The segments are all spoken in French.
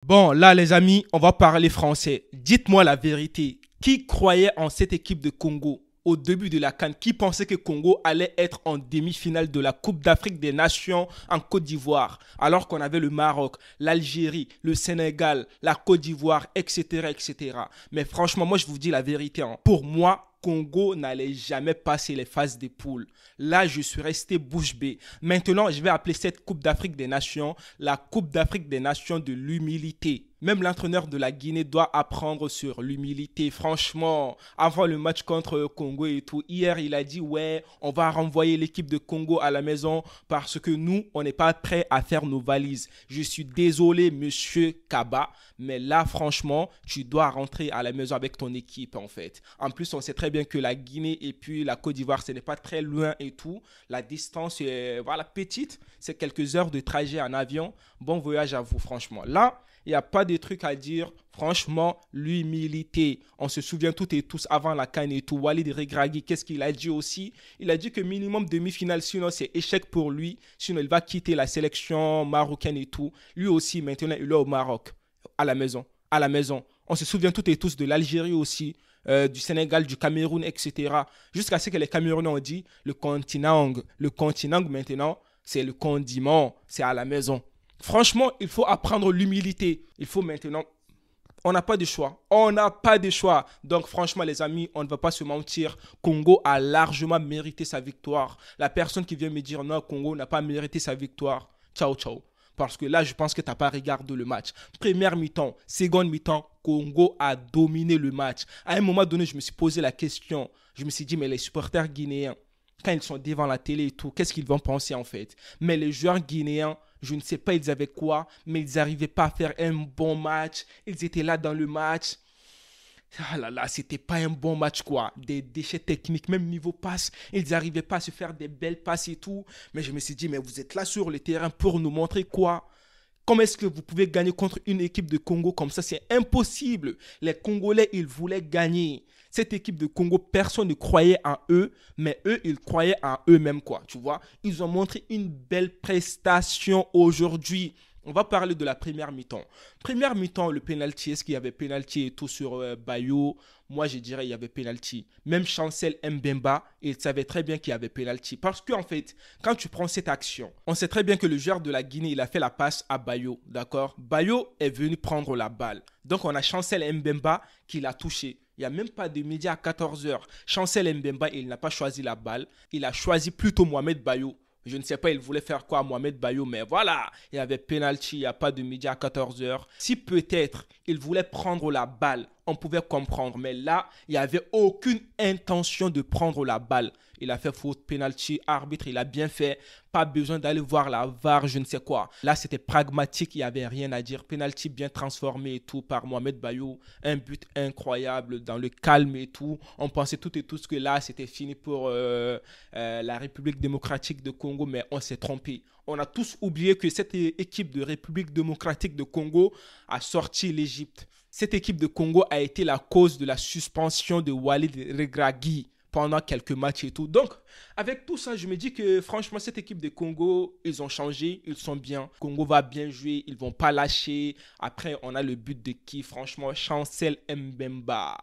Bon, là, les amis, on va parler français. Dites-moi la vérité. Qui croyait en cette équipe de Congo au début de la CAN? Qui pensait que Congo allait être en demi-finale de la Coupe d'Afrique des Nations en Côte d'Ivoire, alors qu'on avait le Maroc, l'Algérie, le Sénégal, la Côte d'Ivoire, etc., etc. Mais franchement, moi, je vous dis la vérité, hein. Pour moi, Congo n'allait jamais passer les phases des poules. Là, je suis resté bouche bée. Maintenant, je vais appeler cette Coupe d'Afrique des Nations la Coupe d'Afrique des Nations de l'humilité. Même l'entraîneur de la Guinée doit apprendre sur l'humilité. Franchement, avant le match contre Congo et tout, hier, il a dit, ouais, on va renvoyer l'équipe de Congo à la maison parce que nous, on n'est pas prêt à faire nos valises. Je suis désolé, monsieur Kaba, mais là, franchement, tu dois rentrer à la maison avec ton équipe, en fait. En plus, on sait très bien que la Guinée et puis la Côte d'Ivoire, ce n'est pas très loin et tout. La distance est, voilà, petite. C'est quelques heures de trajet en avion. Bon voyage à vous, franchement. Là, il n'y a pas de trucs à dire. Franchement, l'humilité. On se souvient toutes et tous avant la CAN et tout. Walid Regragui, qu'est-ce qu'il a dit aussi? Il a dit que minimum demi-finale, sinon c'est échec pour lui. Sinon, il va quitter la sélection marocaine et tout. Lui aussi, maintenant, il est au Maroc. À la maison. À la maison. On se souvient toutes et tous de l'Algérie aussi. Du Sénégal, du Cameroun, etc. Jusqu'à ce que les Camerounais ont dit le continent. Le continent maintenant, c'est le condiment. C'est à la maison. Franchement, il faut apprendre l'humilité. Il faut maintenant. On n'a pas de choix. On n'a pas de choix. Donc, franchement, les amis, on ne va pas se mentir. Congo a largement mérité sa victoire. La personne qui vient me dire non, Congo n'a pas mérité sa victoire. Ciao, ciao. Parce que là, je pense que tu n'as pas regardé le match. Première mi-temps, seconde mi-temps, Congo a dominé le match. À un moment donné, je me suis posé la question. Je me suis dit, mais les supporters guinéens, quand ils sont devant la télé et tout, qu'est-ce qu'ils vont penser en fait? Mais les joueurs guinéens, je ne sais pas ils avaient quoi, mais ils n'arrivaient pas à faire un bon match. Ils étaient là dans le match. Ah là là, c'était pas un bon match quoi. Des déchets techniques, même niveau passe, ils n'arrivaient pas à se faire des belles passes et tout. Mais je me suis dit, mais vous êtes là sur le terrain pour nous montrer quoi? Comment est-ce que vous pouvez gagner contre une équipe de Congo comme ça? C'est impossible. Les Congolais, ils voulaient gagner. Cette équipe de Congo, personne ne croyait en eux, mais eux, ils croyaient en eux-mêmes, quoi. Tu vois, ils ont montré une belle prestation aujourd'hui. On va parler de la première mi-temps. Première mi-temps, le penalty, est-ce qu'il y avait penalty et tout sur Bayo? Moi, je dirais il y avait penalty. Même Chancel Mbemba, il savait très bien qu'il y avait penalty. Parce qu'en fait, quand tu prends cette action, on sait très bien que le joueur de la Guinée, il a fait la passe à Bayo, d'accord? Bayo est venu prendre la balle. Donc, on a Chancel Mbemba qui l'a touché. Il n'y a même pas de média à 14 heures. Chancel Mbemba, il n'a pas choisi la balle. Il a choisi plutôt Mohamed Bayo. Je ne sais pas, il voulait faire quoi à Mohamed Bayo, mais voilà, il y avait penalty, il n'y a pas de média à 14 heures. Si peut-être il voulait prendre la balle, on pouvait comprendre, mais là, il n'y avait aucune intention de prendre la balle. Il a fait faute, penalty, arbitre, il a bien fait. Pas besoin d'aller voir la VAR, je ne sais quoi. Là, c'était pragmatique, il n'y avait rien à dire. Penalty bien transformé et tout par Mohamed Bayo. Un but incroyable dans le calme et tout. On pensait tout et tous que là, c'était fini pour la République démocratique de Congo, mais on s'est trompé. On a tous oublié que cette équipe de République démocratique de Congo a sorti l'Égypte. Cette équipe de Congo a été la cause de la suspension de Walid Regragui pendant quelques matchs et tout. Donc, avec tout ça, je me dis que franchement, cette équipe de Congo, ils ont changé, ils sont bien. Congo va bien jouer, ils vont pas lâcher. Après, on a le but de qui? Franchement, Chancel Mbemba.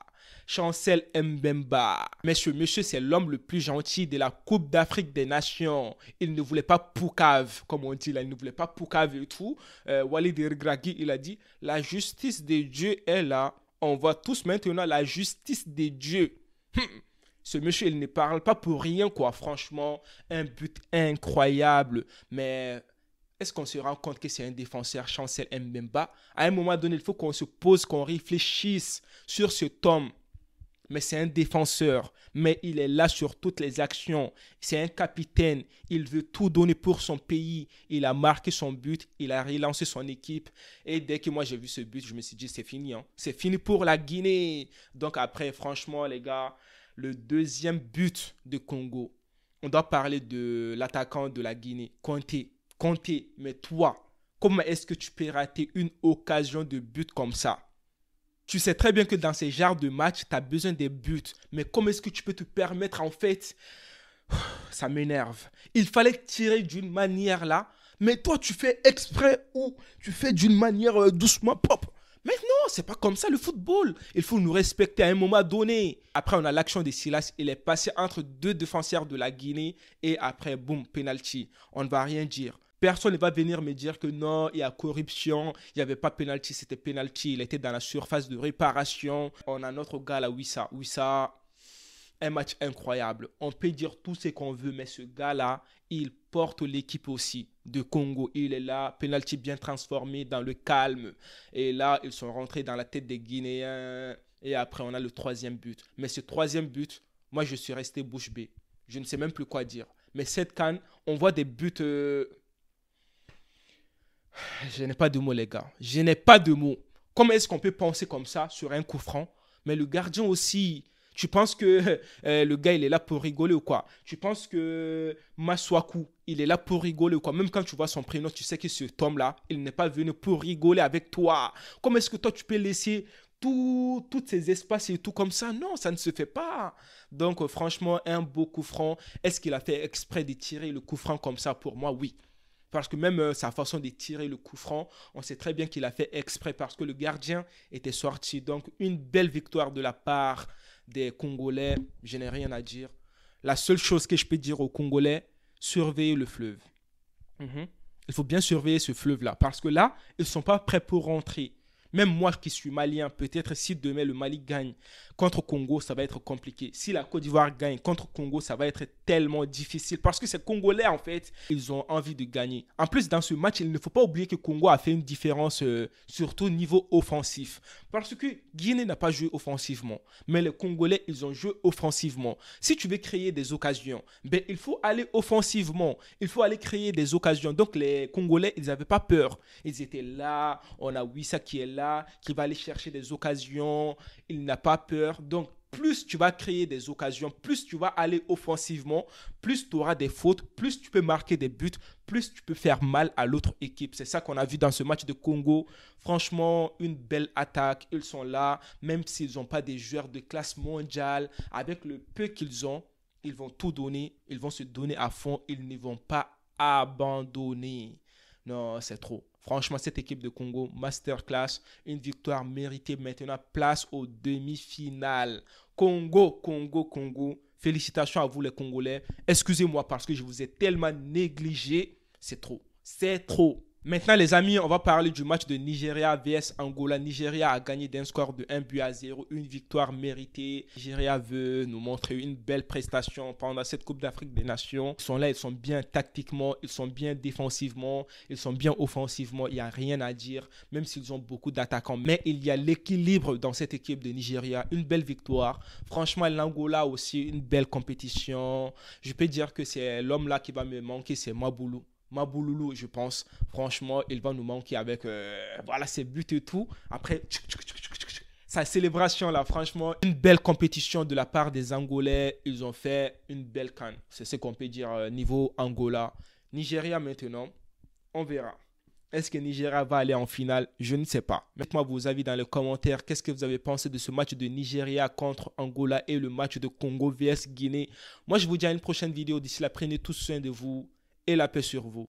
Chancel Mbemba. Monsieur, c'est l'homme le plus gentil de la Coupe d'Afrique des Nations. Il ne voulait pas Poucave, comme on dit là. Il ne voulait pas Poucave et tout. Walid Regragui, il a dit, la justice de Dieu est là. On voit tous maintenant la justice de Dieu. Ce monsieur, il ne parle pas pour rien, quoi. Franchement, un but incroyable. Mais est-ce qu'on se rend compte que c'est un défenseur, Chancel Mbemba? À un moment donné, il faut qu'on se pose, qu'on réfléchisse sur cet homme. Mais c'est un défenseur. Mais il est là sur toutes les actions. C'est un capitaine. Il veut tout donner pour son pays. Il a marqué son but. Il a relancé son équipe. Et dès que moi j'ai vu ce but, je me suis dit, c'est fini. Hein. C'est fini pour la Guinée. Donc après, franchement, les gars, le deuxième but de Congo, on doit parler de l'attaquant de la Guinée, Kanté. Kanté, mais toi, comment est-ce que tu peux rater une occasion de but comme ça? Tu sais très bien que dans ces genres de matchs, tu as besoin des buts. Mais comment est-ce que tu peux te permettre en fait? Ça m'énerve. Il fallait tirer d'une manière là. Mais toi, tu fais exprès ou tu fais d'une manière doucement pop. Mais non, c'est pas comme ça le football. Il faut nous respecter à un moment donné. Après, on a l'action de Silas. Il est passé entre deux défenseurs de la Guinée et après, boum, penalty. On ne va rien dire. Personne ne va venir me dire que non, il y a corruption, il n'y avait pas penalty, c'était penalty. Il était dans la surface de réparation. On a notre gars là, Wissa. Wissa, un match incroyable. On peut dire tout ce qu'on veut, mais ce gars-là, il porte l'équipe aussi de Congo. Il est là, penalty bien transformé dans le calme. Et là, ils sont rentrés dans la tête des Guinéens. Et après, on a le troisième but. Mais ce troisième but, moi, je suis resté bouche bée. Je ne sais même plus quoi dire. Mais cette CAN, on voit des buts. Je n'ai pas de mots, les gars. Je n'ai pas de mots. Comment est-ce qu'on peut penser comme ça sur un coup franc? Mais le gardien aussi. Tu penses que le gars, il est là pour rigoler ou quoi? Tu penses que Maswaku, il est là pour rigoler ou quoi? Même quand tu vois son prénom, tu sais que ce Tom-là, il n'est pas venu pour rigoler avec toi. Comment est-ce que toi, tu peux laisser tous ces espaces et tout comme ça? Non, ça ne se fait pas. Donc, franchement, un beau coup franc. Est-ce qu'il a fait exprès de tirer le coup franc comme ça? Pour moi, oui. Parce que même sa façon de tirer le coup franc, on sait très bien qu'il a fait exprès parce que le gardien était sorti. Donc, une belle victoire de la part des Congolais. Je n'ai rien à dire. La seule chose que je peux dire aux Congolais, surveillez le fleuve. Mhm. Il faut bien surveiller ce fleuve-là. Parce que là, ils ne sont pas prêts pour rentrer. Même moi qui suis malien, peut-être si demain le Mali gagne contre Congo, ça va être compliqué. Si la Côte d'Ivoire gagne contre Congo, ça va être tellement difficile. Parce que ces Congolais, en fait, ils ont envie de gagner. En plus, dans ce match, il ne faut pas oublier que Congo a fait une différence, surtout au niveau offensif. Parce que Guinée n'a pas joué offensivement. Mais les Congolais, ils ont joué offensivement. Si tu veux créer des occasions, ben, il faut aller offensivement. Il faut aller créer des occasions. Donc, les Congolais, ils n'avaient pas peur. Ils étaient là. On a Wissa qui est là, qui va aller chercher des occasions. Il n'a pas peur. Donc, plus tu vas créer des occasions, plus tu vas aller offensivement, plus tu auras des fautes, plus tu peux marquer des buts, plus tu peux faire mal à l'autre équipe. C'est ça qu'on a vu dans ce match de Congo. Franchement, une belle attaque. Ils sont là, même s'ils n'ont pas des joueurs de classe mondiale. Avec le peu qu'ils ont, ils vont tout donner. Ils vont se donner à fond. Ils ne vont pas abandonner. Non, c'est trop. Franchement, cette équipe de Congo, masterclass, une victoire méritée. Maintenant, place aux demi-finales. Congo, Congo, Congo. Félicitations à vous les Congolais. Excusez-moi parce que je vous ai tellement négligé. C'est trop. C'est trop. Maintenant, les amis, on va parler du match de Nigeria vs Angola. Nigeria a gagné d'un score de 1-0, une victoire méritée. Nigeria veut nous montrer une belle prestation pendant cette Coupe d'Afrique des Nations. Ils sont là, ils sont bien tactiquement, ils sont bien défensivement, ils sont bien offensivement. Il n'y a rien à dire, même s'ils ont beaucoup d'attaquants. Mais il y a l'équilibre dans cette équipe de Nigeria. Une belle victoire. Franchement, l'Angola aussi, une belle compétition. Je peux dire que c'est l'homme là qui va me manquer, c'est Maboulou. Mabouloulou, je pense. Franchement, il va nous manquer avec voilà, ses buts et tout. Après, sa célébration là, franchement, une belle compétition de la part des Angolais. Ils ont fait une belle CAN. C'est ce qu'on peut dire niveau Angola. Nigeria maintenant, on verra. Est-ce que Nigeria va aller en finale? Je ne sais pas. Mettez-moi vos avis dans les commentaires. Qu'est-ce que vous avez pensé de ce match de Nigeria contre Angola et le match de Congo vs Guinée? Moi, je vous dis à une prochaine vidéo. D'ici là, prenez tous soin de vous et la paix sur vous.